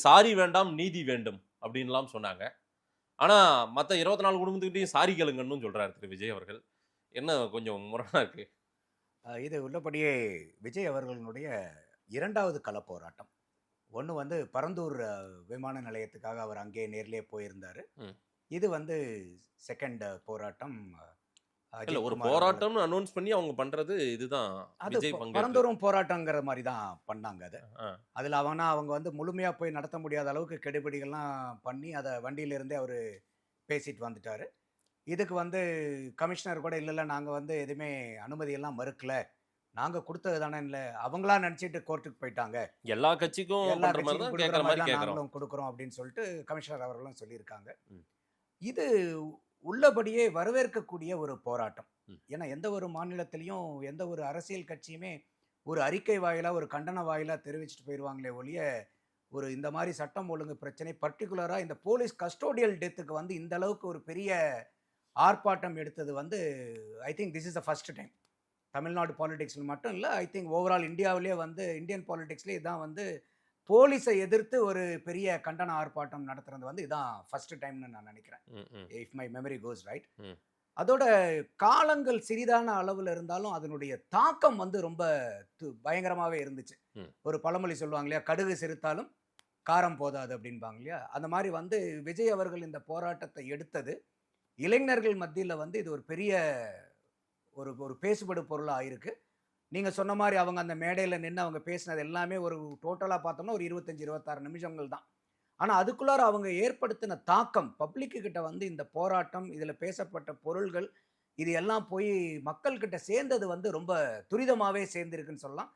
Sorry வேண்டாம், நீதி வேண்டும் அப்படின்லாம் சொன்னாங்க. ஆனா, மத்த 24 குடும்பத்துக்கிட்டயும் சாரி கேளுங்கன்னும் சொல்றாரு திரு விஜய் அவர்கள். என்ன கொஞ்சம் முரணா இருக்கு. இது உள்ளபடியே விஜய் அவர்களுடைய 2வது கள போராட்டம். ஒண்ணு வந்து பரந்தூர் விமான நிலையத்துக்காக அவர் அங்கேயே நேர்லயே போயிருந்தாரு. ம். இது வந்து 2nd போராட்டம் இல்ல அஜித் ஒரு குமார் அவர்களுக்கு. போராட்டம்னு அனவுன்ஸ் பண்ணி அவங்க பண்றது இதுதான். அது விஜய் பங்கேற்றது. பரந்தூரும் போராட்டங்கிற மாரி தான் பண்ணாங்க அத. ஆ. அதுல அவங்க வந்து முழுமையா போய் நடத்த முடியாத அளவுக்கு கெடுபிடிகள்லாம் பண்ணி, அத வண்டியில இருந்தே அவரு பேசிட்டு வந்துட்டாரு. இதுக்கு வந்து கமிஷனர் கூட இல்ல நாங்க வந்து எதுவுமே அனுமதியெல்லாம் மறுக்கல. நாங்க குடுத்தது தானேன்ல அவங்களா நெனச்சுட்டு கோர்ட்டுக்கு போயிட்டாங்க. எல்லா கட்சிக்கும் எல்லா பண்ற மாரி கட்சிக்கும் தான் குடுக்குற கேட்கற மாரி மாரி தான் கேட்கறோம். நாங்களும் குடுக்குறோம் அப்படின்னு சொல்லிட்டு கமிஷனர் அவர்களும் சொல்லியிருக்காங்க. ம். இது உள்ளபடியே வரவேற்கக்கூடிய ஒரு போராட்டம். ம். ஏன்னா எந்த ஒரு மாநிலத்திலயும் எந்த ஒரு அரசியல் கட்சியுமே ஒரு அறிக்கை வாயிலா, ஒரு கண்டன வாயிலா தெரிவிச்சுட்டு போயிருவாங்களே ஒழிய, ஒரு இந்த மாரி சட்டம் ஒழுங்கு பிரச்சனை பர்ட்டிகுலரா இந்த போலீஸ் கஸ்டோடியல் டெத்துக்கு வந்து இந்த அளவுக்கு ஒரு பெரிய ஆர்ப்பாட்டம் எடுத்தது வந்து I think this is the first time. Tamil Nadu பாலிடிக்ஸ்ல மட்டும் இல்ல. ஐ திங்க் ஓவரால் இந்தியாவிலேயே வந்து இந்தியன் பாலிடிக்ஸ்லயே இதான் வந்து போலீஸை எதிர்த்து ஒரு பெரிய கண்டன ஆர்ப்பாட்டம் நடத்துறது வந்து இதான் ஃபர்ஸ்ட் டைம்னு நான் நினைக்கிறேன். ம். ம். If my memory cos right. ம். அதோட காலங்கள் சிறிதான அளவுல இருந்தாலும் அதனுடைய தாக்கம் வந்து ரொம்ப பயங்கரமாவே இருந்துச்சு. ம். ஒரு பழமொழி சொல்லுவாங்க இல்லையா? கடுகு சிரித்தாலும் காரம் போதாது அப்படின்பாங்க இல்லையா? அந்த மாரி வந்து விஜய் அவர்கள் இந்த போராட்டத்தை எடுத்தது, இளைஞர்கள் மத்தியில வந்து இது ஒரு பெரிய ஒரு ஒரு பேசுபடு பொருளா ஆயிருக்கு. நீங்க சொன்ன மாரி அவங்க அந்த மேடையில நின்னு அவங்க பேசினது எல்லாமே ஒரு டோட்டலா பார்த்தோம்னா ஒரு 25, 26 நிமிஷங்கள் தான். ஆனா அதுக்குள்ளார அவங்க ஏற்படுத்தின தாக்கம் பப்ளிக் கிட்ட வந்து இந்த போராட்டம், இதுல பேசப்பட்ட பொருள்கள், இது எல்லாம் போய் மக்கள் கிட்ட சேர்ந்தது வந்து ரொம்ப துரிதமாவே சேர்ந்திருக்குன்னு சொல்லலாம்.